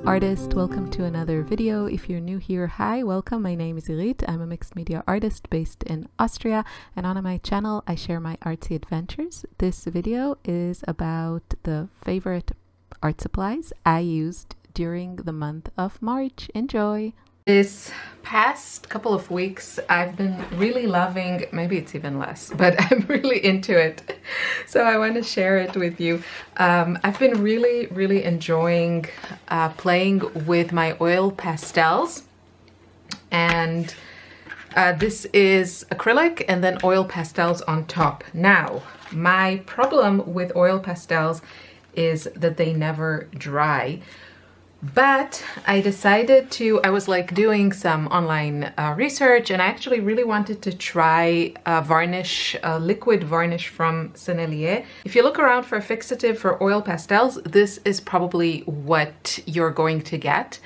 artist, welcome to another video. If you're new here, hi, welcome. My name is Irit. I'm a mixed media artist based in Austria, and on my channel I share my artsy adventures. This video is about the favorite art supplies I used during the month of March. Enjoy! This past couple of weeks I've been really loving, maybe it's even less, but I'm really into it, so I want to share it with you. I've been really enjoying playing with my oil pastels, and this is acrylic and then oil pastels on top. Now, my problem with oil pastels is that they never dry. But I decided to, I was like doing some online research, and I actually really wanted to try varnish, liquid varnish from Sennelier. If you look around for a fixative for oil pastels, this is probably what you're going to get.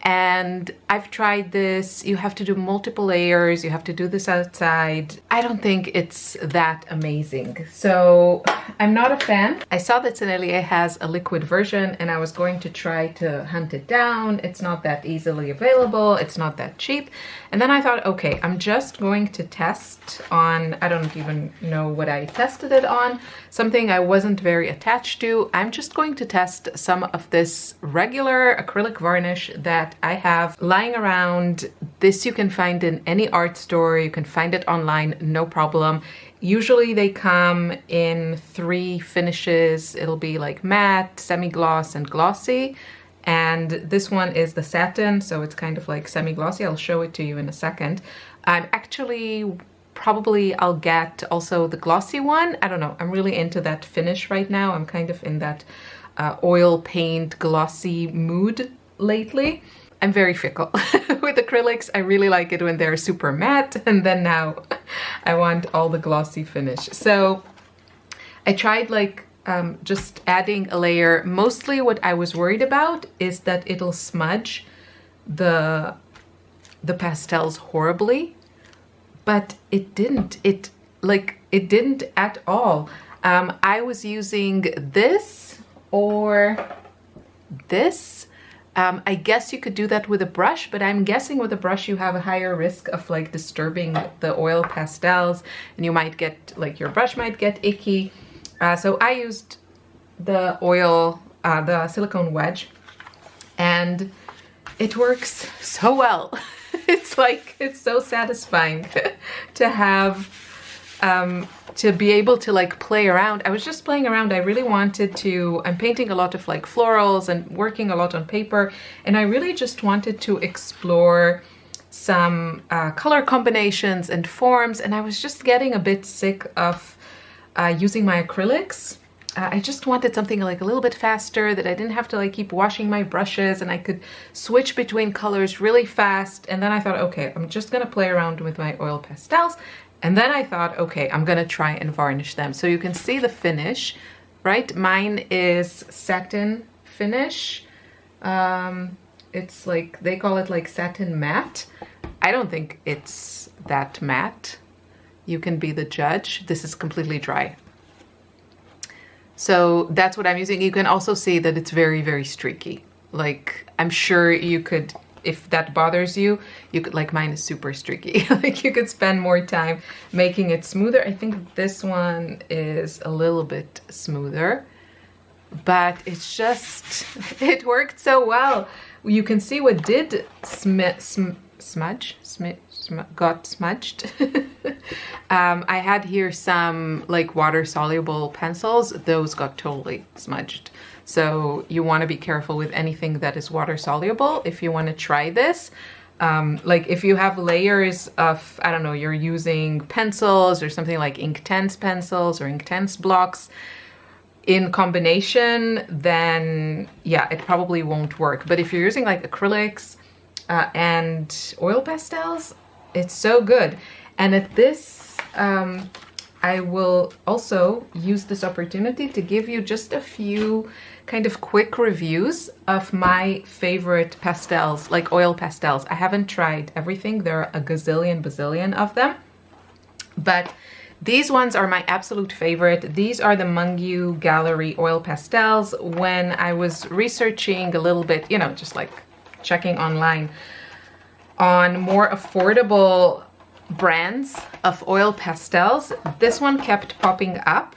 And I've tried this. You have to do multiple layers. You have to do this outside. I don't think it's that amazing. So I'm not a fan. I saw that Sennelier has a liquid version and I was going to try to hunt it down. It's not that easily available. It's not that cheap. And then I thought, okay, I'm just going to test on, I don't even know what I tested it on, something I wasn't very attached to. I'm just going to test some of this regular acrylic varnish that I have lying around. This you can find in any art store. You can find it online, no problem. Usually they come in 3 finishes. It'll be like matte, semi-gloss, and glossy. And this one is the satin, so it's kind of like semi-glossy. I'll show it to you in a second. I'm actually probably I'll get also the glossy one. I don't know. I'm really into that finish right now. I'm kind of in that oil paint glossy mood lately. I'm very fickle with acrylics. I really like it when they're super matte, and then now I want all the glossy finish. So I tried like just adding a layer. Mostly what I was worried about is that it'll smudge the pastels horribly, but it didn't. It didn't at all. I was using this or this. I guess you could do that with a brush, but I'm guessing with a brush you have a higher risk of like disturbing the oil pastels, and you might get like your brush might get icky. So I used the oil, the silicone wedge, and it works so well. It's like, it's so satisfying to have, to be able to like play around. I was just playing around. I really wanted to, I'm painting a lot of like florals and working a lot on paper, and I really just wanted to explore some color combinations and forms, and I was just getting a bit sick of using my acrylics. I just wanted something like a little bit faster, that I didn't have to like keep washing my brushes, and I could switch between colors really fast. And then I thought, okay, I'm just gonna play around with my oil pastels. And then I thought, okay, I'm gonna try and varnish them. So you can see the finish, right? Mine is satin finish. It's like, they call it like satin matte. I don't think it's that matte. You can be the judge. This is completely dry. So that's what I'm using. You can also see that it's very streaky. Like, I'm sure you could, if that bothers you, you could, like mine is super streaky. Like you could spend more time making it smoother. I think this one is a little bit smoother, but it's just, it worked so well. You can see what did got smudged. I had here some like water soluble pencils. Those got totally smudged. So you want to be careful with anything that is water soluble if you want to try this. Like if you have layers of, I don't know, you're using pencils or something like Inktense pencils or Inktense blocks in combination, then yeah, it probably won't work. But if you're using like acrylics and oil pastels, it's so good. And at this, I will also use this opportunity to give you just a few kind of quick reviews of my favorite pastels, like oil pastels. I haven't tried everything. There are a gazillion bazillion of them. But These ones are my absolute favorite. These are the Mungyo Gallery Oil Pastels. When I was researching a little bit, you know, just like checking online on more affordable brands of oil pastels, this one kept popping up.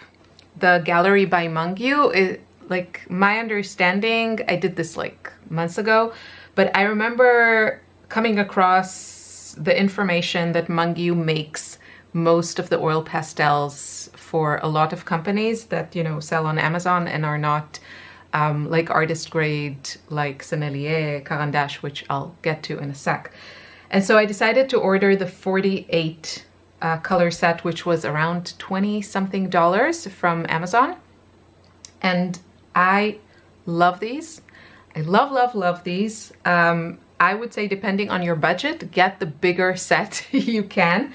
The Gallery by Mungyo, like my understanding, I did this like months ago, but I remember coming across the information that Mungyo makes most of the oil pastels for a lot of companies that, you know, sell on Amazon and are not like artist grade, like Sennelier, Caran, which I'll get to in a sec. And so I decided to order the 48 color set, which was around $20 something from Amazon. And I love these. I love these. I would say, depending on your budget, get the bigger set you can.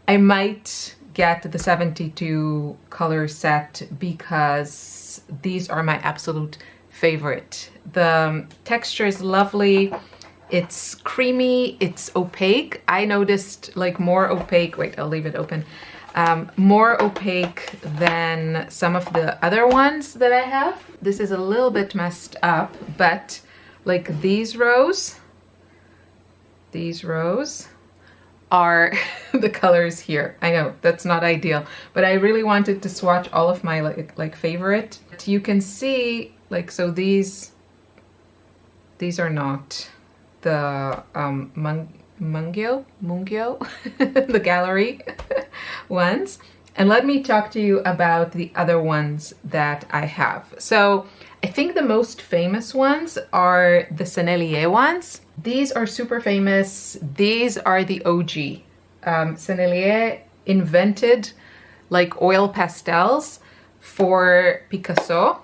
I might get the 72 color set because these are my absolute favorite. The texture is lovely. It's creamy, it's opaque. I noticed like more opaque, wait, I'll leave it open. More opaque than some of the other ones that I have. This is a little bit messed up, but like these rows are the colors here. I know that's not ideal, but I really wanted to swatch all of my like favorite. You can see like, so these are not the Mungyo, the Gallery ones. And let me talk to you about the other ones that I have. So I think the most famous ones are the Sennelier ones. These are super famous. These are the OG. Sennelier invented like oil pastels for Picasso.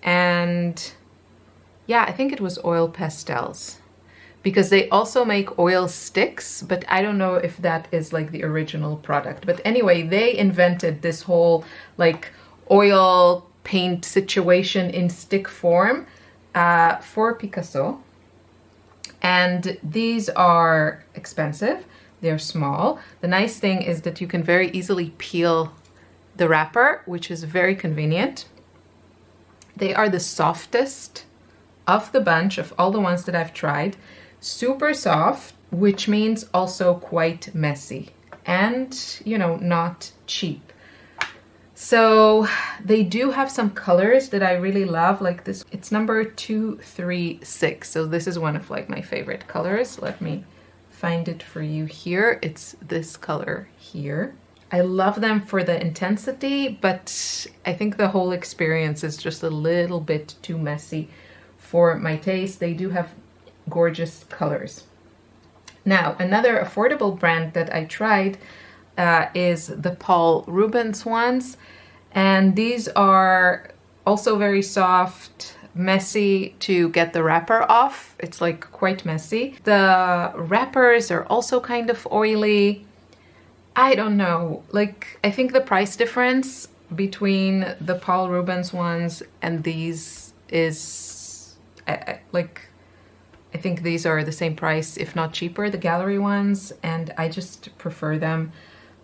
And yeah, I think it was oil pastels, because they also make oil sticks, but I don't know if that is like the original product. But anyway, they invented this whole like oil paint situation in stick form for Picasso. And these are expensive. They're small. The nice thing is that you can very easily peel the wrapper, which is very convenient. They are the softest of the bunch of all the ones that I've tried. Super soft, which means also quite messy and, you know, not cheap. So they do have some colors that I really love, like this. It's number 236. So this is one of like my favorite colors. Let me find it for you here. It's this color here. I love them for the intensity, but I think the whole experience is just a little bit too messy for my taste. They do have gorgeous colors. Now, another affordable brand that I tried is the Paul Rubens ones, and these are also very soft, messy to get the wrapper off. It's like quite messy. The wrappers are also kind of oily. I don't know, like I think the price difference between the Paul Rubens ones and these is I think these are the same price, if not cheaper, the Gallery ones, and I just prefer them.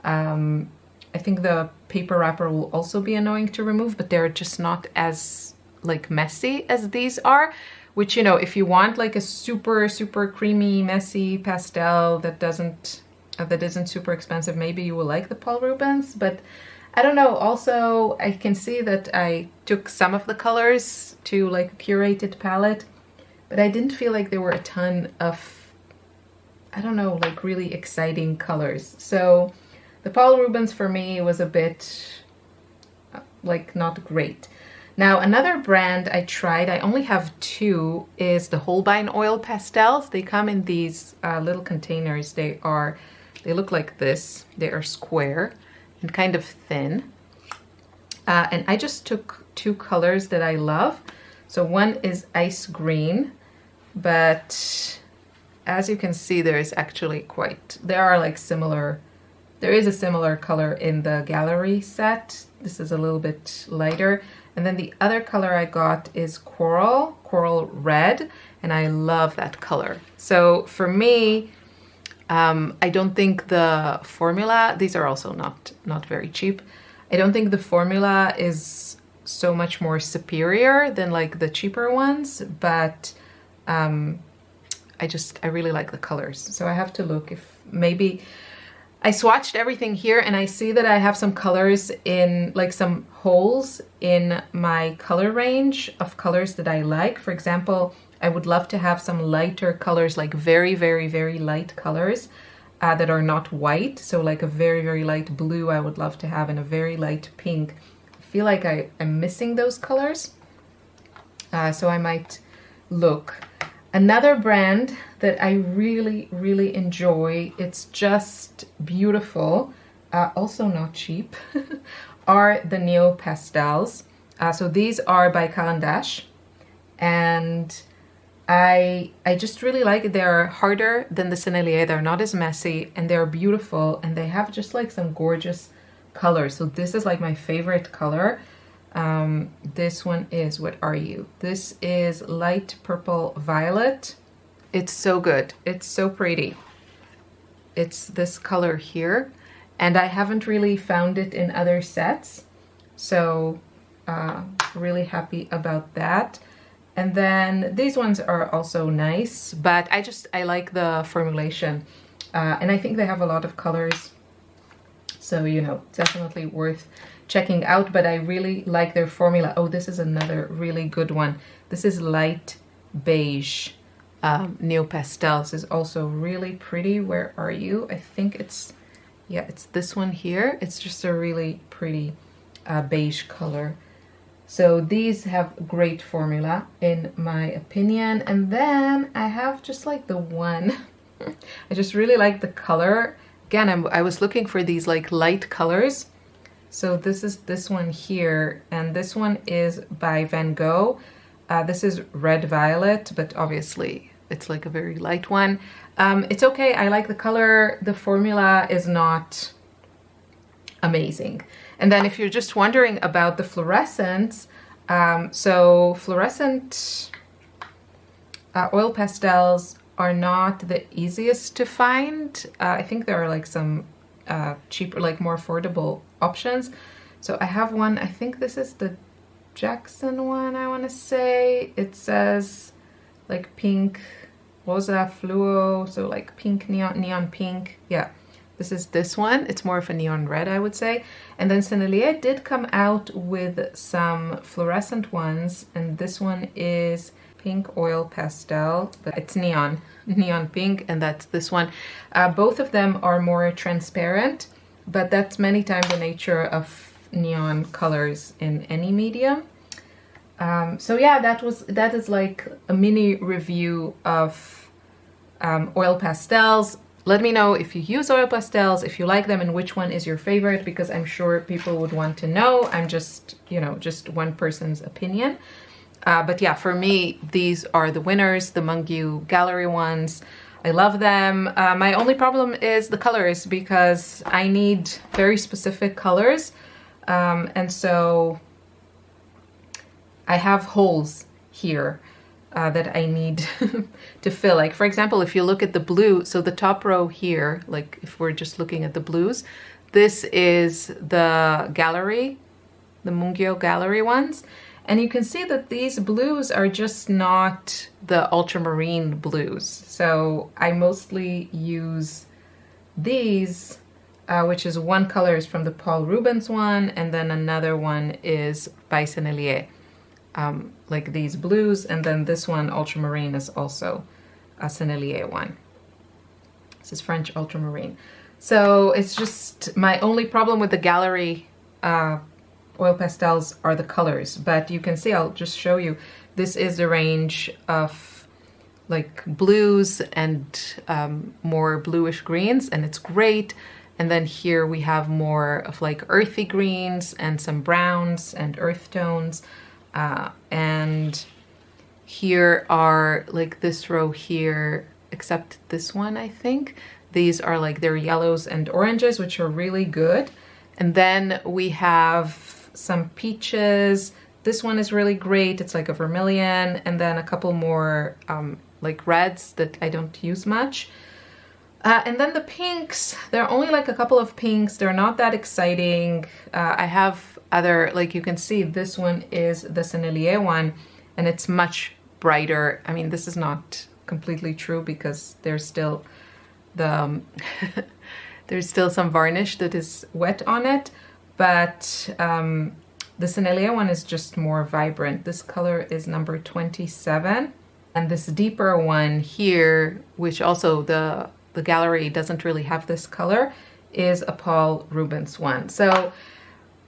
I think the paper wrapper will also be annoying to remove, but they're just not as like messy as these are, which, you know, if you want like a super creamy, messy pastel that isn't super expensive, maybe you will like the Paul Rubens, but I don't know. Also, I can see that I took some of the colors to like a curated palette, but I didn't feel like there were a ton of, I don't know, like really exciting colors. So the Paul Rubens for me was a bit like not great. Now, another brand I tried, I only have two, is the Holbein oil pastels. They come in these little containers. They look like this. They are square and kind of thin. And I just took two colors that I love. So one is ice green, but as you can see, there is actually there is a similar color in the Gallery set. This is a little bit lighter. And then the other color I got is coral red, and I love that color. So for me, I don't think the formula, these are also not very cheap. I don't think the formula is so much more superior than like the cheaper ones, but I really like the colors. So I have to look if maybe I swatched everything here and I see that I have some colors in like some holes in my color range of colors that I like. For example, I would love to have some lighter colors, like very, very, very light colors that are not white. So like a very, very light blue I would love to have, and a very light pink. I feel like I'm missing those colors. So I might look. Another brand that I really, really enjoy, it's just beautiful, also not cheap, are the Neopastels. So these are by Caran, and I just really like it. They're harder than the Sennelier, they're not as messy, and they're beautiful, and they have just like some gorgeous colors. So this is like my favorite color. This one is, what are you? This is light purple violet. It's so good. It's so pretty. It's this color here, and I haven't really found it in other sets. So really happy about that. And then these ones are also nice, but I like the formulation. And I think they have a lot of colors. So, you know, definitely worth checking out, but I really like their formula. Oh, this is another really good one. This is light beige. Neopastels is also really pretty. Where are you? I think it's, yeah, it's this one here. It's just a really pretty beige color. So these have great formula in my opinion. And then I have just like the one, I just really like the color. Again, I was looking for these like light colors. So this is this one here, and this one is by Van Gogh. This is red violet, but obviously it's like a very light one. It's okay, I like the color. The formula is not amazing. And then if you're just wondering about the fluorescence, so fluorescent oil pastels are not the easiest to find. I think there are like some cheaper, like more affordable options. So I have one, I think this is the Jackson one, I want to say. It says like pink, rosa fluo, so like pink, neon pink. Yeah, this is this one. It's more of a neon red, I would say. And then Sennelier did come out with some fluorescent ones, and this one is pink oil pastel, but it's neon pink, and that's this one. Both of them are more transparent, but that's many times the nature of neon colors in any medium. So yeah, that is like a mini review of oil pastels. Let me know if you use oil pastels, if you like them, and which one is your favorite, because I'm sure people would want to know. I'm just, you know, just one person's opinion. But yeah, for me, these are the winners, the Mungyo gallery ones. I love them. My only problem is the colors, because I need very specific colors. And so I have holes here that I need to fill. Like, for example, if you look at the blue, so the top row here, like if we're just looking at the blues, this is the gallery, the Mungyo gallery ones. And you can see that these blues are just not the ultramarine blues. So I mostly use these, which is one color is from the Paul Rubens one, and then another one is by Sennelier. Like these blues, and then this one, ultramarine, is also a Sennelier one. This is French ultramarine. So it's just my only problem with the gallery oil pastels are the colors, but you can see, I'll just show you, this is the range of like blues and more bluish greens, and it's great. And then here we have more of like earthy greens and some browns and earth tones. And here are like this row here, except this one, I think. These are like their yellows and oranges, which are really good. And then we have some peaches. This one is really great. It's like a vermilion, and then a couple more like reds that I don't use much. And then the pinks, there are only like a couple of pinks. They're not that exciting. I have other, like you can see, this one is the Sennelier one, and it's much brighter. I mean, this is not completely true because there's still the there's still some varnish that is wet on it, but the Sennelier one is just more vibrant. This color is number 27, and this deeper one here, which also the gallery doesn't really have this color, is a Paul Rubens one. So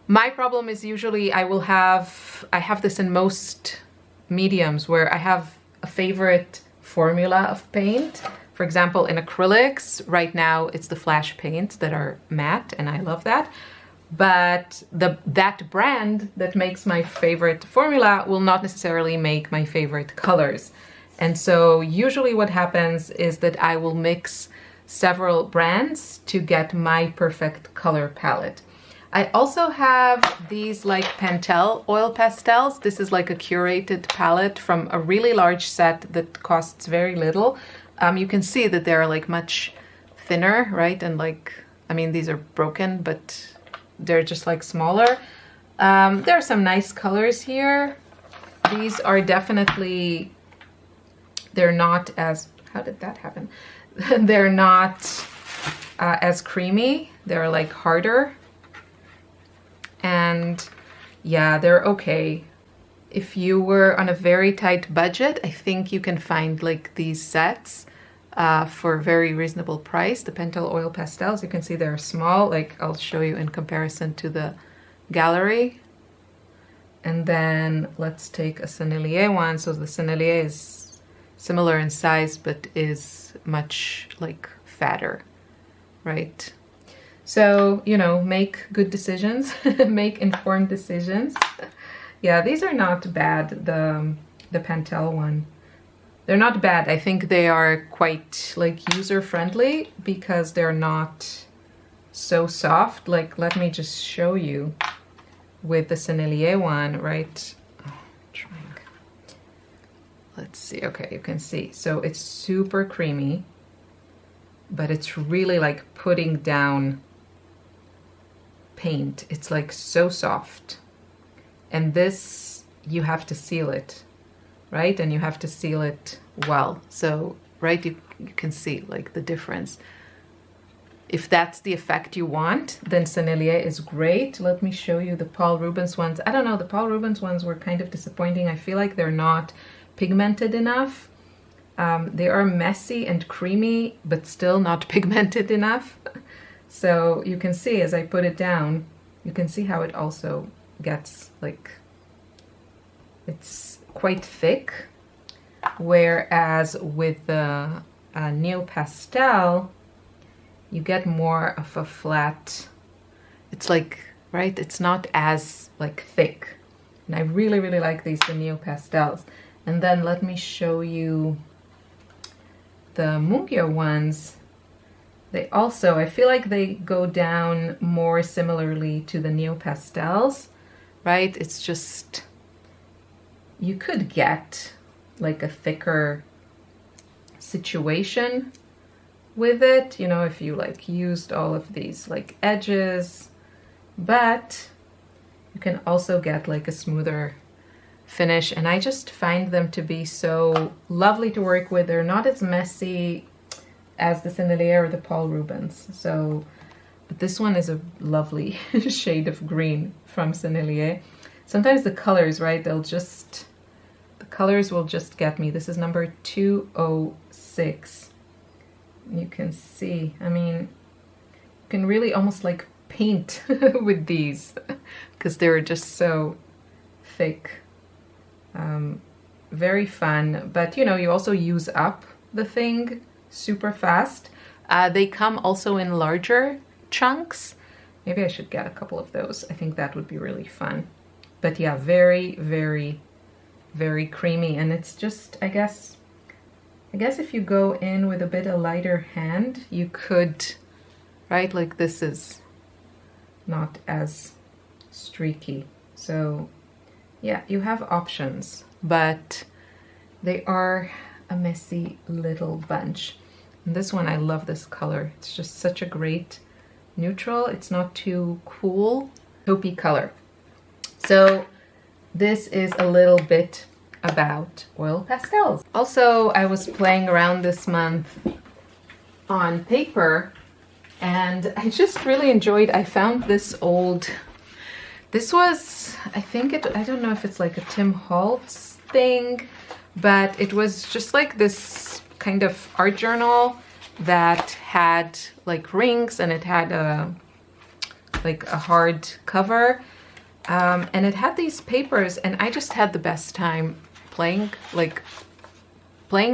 my problem is usually I have this in most mediums where I have a favorite formula of paint. For example, in acrylics, right now it's the Flash paints that are matte, and I love that. But that brand that makes my favorite formula will not necessarily make my favorite colors. And so usually what happens is that I will mix several brands to get my perfect color palette. I also have these like Pastels oil pastels. This is like a curated palette from a really large set that costs very little. You can see that they're like much thinner, right? And like, I mean, these are broken, but they're just like smaller. There are some nice colors here. These are definitely, they're not as, how did that happen? They're not as creamy. They're like harder. And yeah, they're okay. If you were on a very tight budget, I think you can find like these sets for a very reasonable price. The Pentel oil pastels, you can see they're small. Like I'll show you in comparison to the gallery. And then let's take a Sennelier one. So the Sennelier is similar in size, but is much like fatter, right? So, you know, make good decisions, make informed decisions. Yeah, these are not bad, the Pentel one. They're not bad. I think they are quite like user-friendly because they're not so soft. Like, let me just show you with the Sennelier one, right? Let's see. Okay, you can see. So it's super creamy, but it's really like putting down paint. It's like so soft. And this, you have to seal it, right? And you have to seal it well. So, right, you can see like the difference. If that's the effect you want, then Sennelier is great. Let me show you the Paul Rubens ones. I don't know, the Paul Rubens ones were kind of disappointing. I feel like they're not pigmented enough. They are messy and creamy, but still not pigmented enough. So you can see as I put it down, you can see how it also gets like, it's quite thick. Whereas with the Neopastel, you get more of a flat, it's like, right, it's not as like thick. And I really, really like these, the Neopastels. And then let me show you the Mungyo ones. They also, I feel like they go down more similarly to the Neopastels, right? It's just, you could get like a thicker situation with it, you know, if you like used all of these like edges, but you can also get like a smoother finish. And I just find them to be so lovely to work with. They're not as messy as the Sennelier or the Paul Rubens. So, but this one is a lovely shade of green from Sennelier. Sometimes the colors, right, they'll just, the colors will just get me. This is number 206. You can see, I mean, you can really almost like paint with these because they're just so thick. Very fun, but you know, you also use up the thing super fast. They come also in larger chunks. Maybe I should get a couple of those. I think that would be really fun. But yeah, very, very, very creamy. And it's just, I guess if you go in with a bit of lighter hand, you could, right? Like this is not as streaky. So yeah, you have options, but they are a messy little bunch. And this one, I love this color. It's just such a great neutral. It's not too cool. Taupey color. So this is a little bit about oil pastels. Also, I was playing around this month on paper, and I just really enjoyed, I found this old, this was, I don't know if it's like a Tim Holtz thing, but it was just like this kind of art journal that had like rings, and it had like a hard cover, and it had these papers, and I just had the best time playing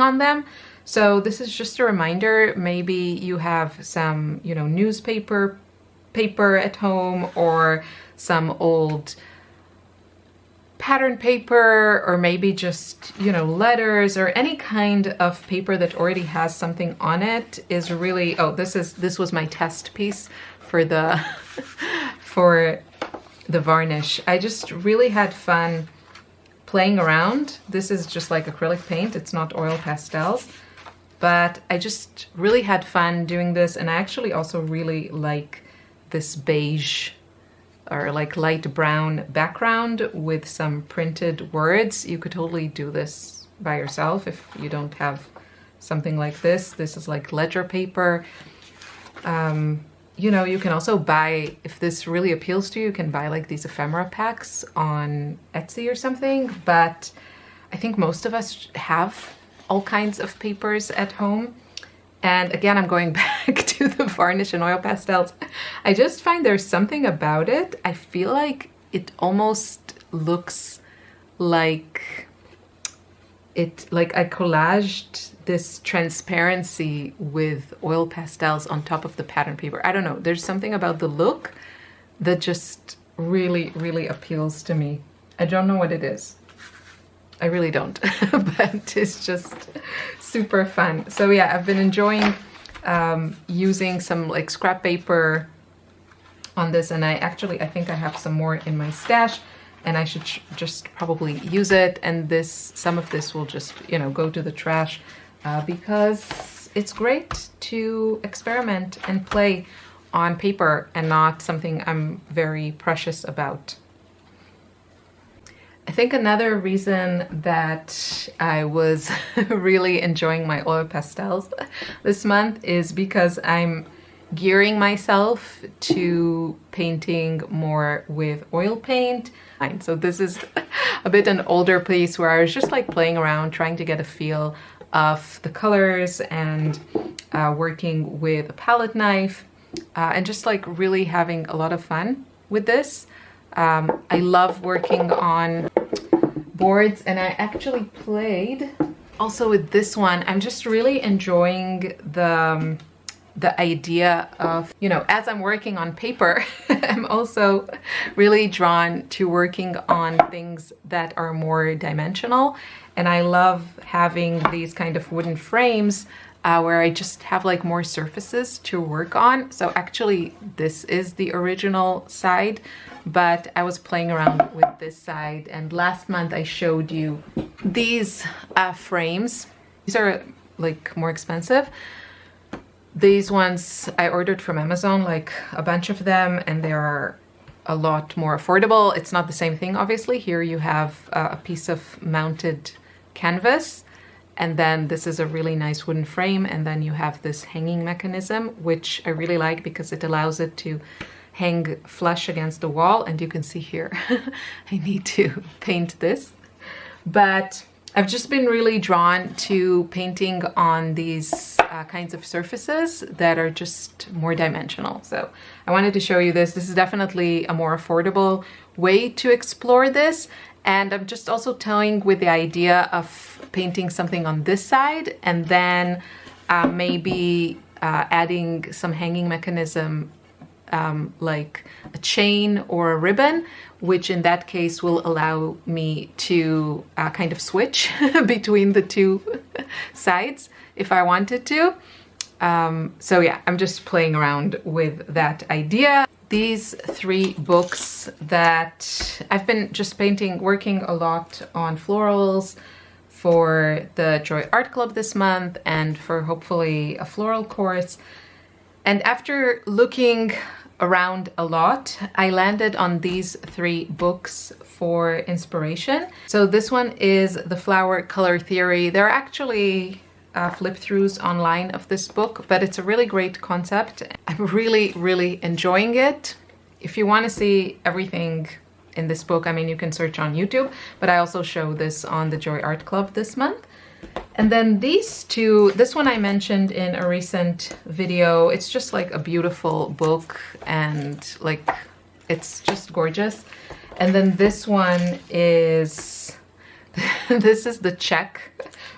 on them. So this is just a reminder, maybe you have some, you know, newspaper paper at home, or some old pattern paper, or maybe just, you know, letters, or any kind of paper that already has something on it is really, oh, this was my test piece for the for the varnish. I just really had fun playing around. This is just like acrylic paint, it's not oil pastels, but I just really had fun doing this. And I actually also really like this beige or like light brown background with some printed words. You could totally do this by yourself if you don't have something like this. This is like ledger paper. You know, you can also buy, if this really appeals to you, you can buy like these ephemera packs on Etsy or something. But I think most of us have all kinds of papers at home. And again, I'm going back to the varnish and oil pastels. I just find there's something about it. I feel like it almost looks like I collaged this transparency with oil pastels on top of the pattern paper. I don't know, there's something about the look that just really, really appeals to me. I don't know what it is. I really don't, but it's just super fun. So yeah, I've been enjoying using some like scrap paper on this, and I think I have some more in my stash, and I should just probably use it. And some of this will just, you know, go to the trash because it's great to experiment and play on paper and not something I'm very precious about. I think another reason that I was really enjoying my oil pastels this month is because I'm gearing myself to painting more with oil paint. So this is a bit an older piece where I was just like playing around, trying to get a feel of the colors, and working with a palette knife, and just like really having a lot of fun with this. I love working on boards, and I actually played also with this one. I'm just really enjoying the idea of, you know, as I'm working on paper, I'm also really drawn to working on things that are more dimensional. And I love having these kind of wooden frames where I just have like more surfaces to work on. So actually this is the original side, but I was playing around with this side. And last month I showed you these frames. These are like more expensive. These ones I ordered from Amazon, like a bunch of them, and they are a lot more affordable. It's not the same thing, obviously. Here you have a piece of mounted canvas, and then this is a really nice wooden frame, and then you have this hanging mechanism, which I really like because it allows it to hang flush against the wall. And you can see here, I need to paint this. But I've just been really drawn to painting on these kinds of surfaces that are just more dimensional. So I wanted to show you this. This is definitely a more affordable way to explore this. And I'm just also toying with the idea of painting something on this side, and then maybe adding some hanging mechanism, like a chain or a ribbon, which in that case will allow me to kind of switch between the two sides if I wanted to. So yeah, I'm just playing around with that idea. These 3 books that I've been just working a lot on florals for the Joy Art Club this month and for hopefully a floral course. And after looking around a lot, I landed on these 3 books for inspiration. So this one is The Flower Color Theory. There are actually flip-throughs online of this book, but it's a really great concept. I'm really enjoying it. If you want to see everything in this book, I mean, you can search on YouTube, but I also show this on the Joy Art Club this month. And then these 2, this one I mentioned in a recent video. It's just like a beautiful book and like it's just gorgeous. And then this one is this is the Czech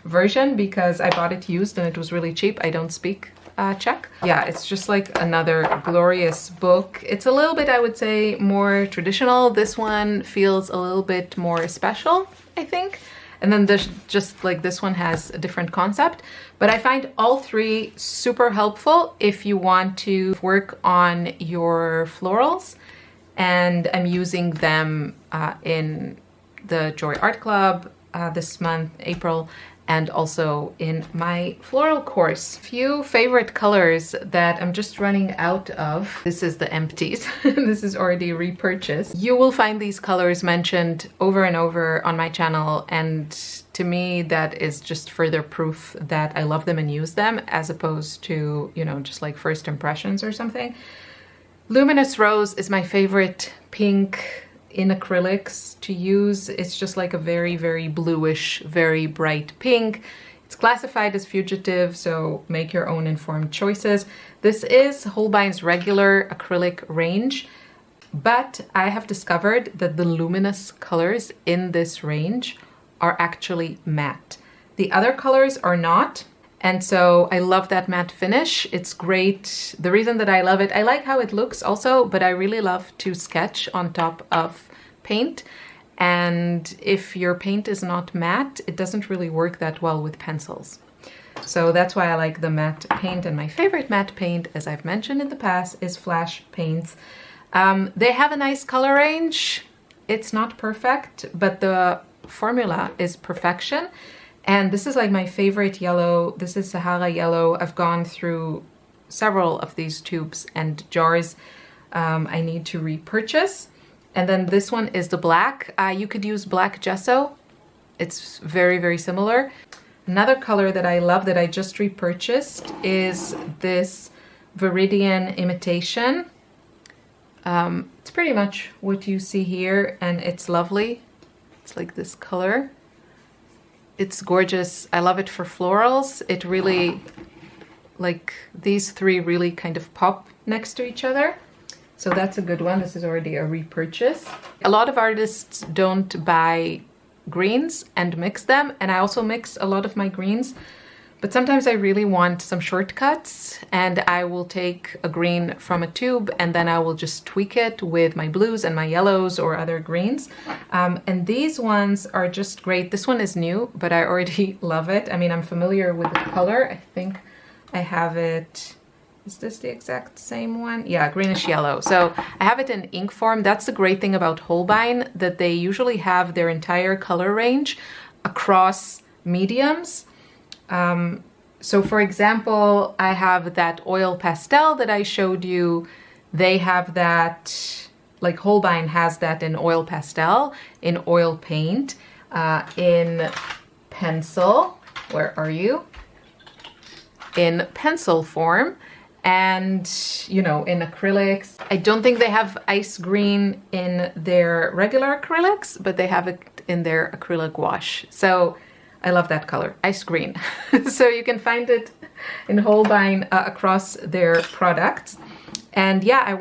version because I bought it used and it was really cheap. I don't speak Czech. Yeah, it's just like another glorious book. It's a little bit, I would say, more traditional. This one feels a little bit more special, I think. And then this, just like this one has a different concept. But I find all 3 super helpful if you want to work on your florals. And I'm using them in the Joy Art Club this month, April, and also in my floral course. Few favorite colors that I'm just running out of. This is the empties. This is already repurchased. You will find these colors mentioned over and over on my channel, and to me that is just further proof that I love them and use them, as opposed to, you know, just like first impressions or something. Luminous Rose is my favorite pink in acrylics to use. It's just like a very bluish, very bright pink. It's classified as fugitive, so make your own informed choices. This is Holbein's regular acrylic range, but I have discovered that the luminous colors in this range are actually matte. The other colors are not. And so I love that matte finish. It's great. The reason that I love it, I like how it looks also, but I really love to sketch on top of paint. And if your paint is not matte, it doesn't really work that well with pencils. So that's why I like the matte paint. And my favorite matte paint, as I've mentioned in the past, is Flash paints. They have a nice color range. It's not perfect, but the formula is perfection. And this is like my favorite yellow. This is Sahara yellow. I've gone through several of these tubes and jars. I need to repurchase. And then this one is the black. You could use black gesso. It's very similar. Another color that I love that I just repurchased is this Viridian Imitation. It's pretty much what you see here, and it's lovely. It's like this color. It's gorgeous. I love it for florals. It really, like, these 3 really kind of pop next to each other. So that's a good one. This is already a repurchase. A lot of artists don't buy greens and mix them, and I also mix a lot of my greens. But sometimes I really want some shortcuts, and I will take a green from a tube and then I will just tweak it with my blues and my yellows or other greens. And these ones are just great. This one is new, but I already love it. I mean, I'm familiar with the color. I think I have it. Is this the exact same one? Yeah, greenish yellow. So I have it in ink form. That's the great thing about Holbein, that they usually have their entire color range across mediums. So for example, I have that oil pastel that I showed you. They have that, like Holbein has that in oil pastel, in oil paint, in pencil. Where are you? In pencil form, and, you know, in acrylics. I don't think they have ice green in their regular acrylics, but they have it in their acrylic wash. So I love that color, ice green. So you can find it in Holbein across their products. And yeah, I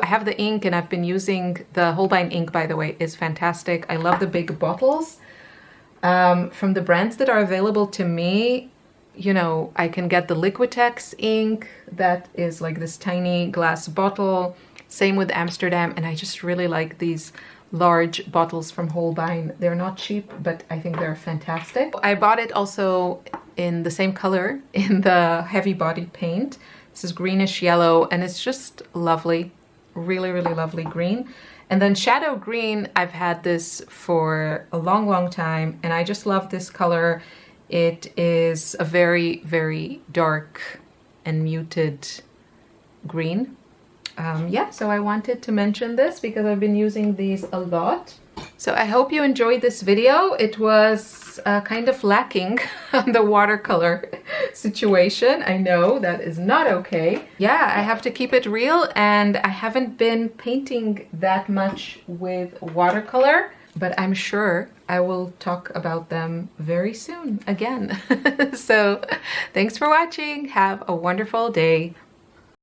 have the ink, and I've been using the Holbein ink, by the way, is fantastic. I love the big bottles. From the brands that are available to me, you know, I can get the Liquitex ink that is like this tiny glass bottle. Same with Amsterdam, and I just really like these large bottles from Holbein. They're not cheap, but I think they're fantastic. I bought it also in the same color in the heavy body paint. This is greenish yellow, and it's just lovely. really, really lovely green. And then shadow green, I've had this for a long, long time, and I just love this color. It is a very, very dark and muted green. Yeah, so I wanted to mention this because I've been using these a lot. So I hope you enjoyed this video. It was kind of lacking on the watercolor situation. I know that is not okay. Yeah, I have to keep it real, and I haven't been painting that much with watercolor, but I'm sure I will talk about them very soon again. So thanks for watching. Have a wonderful day.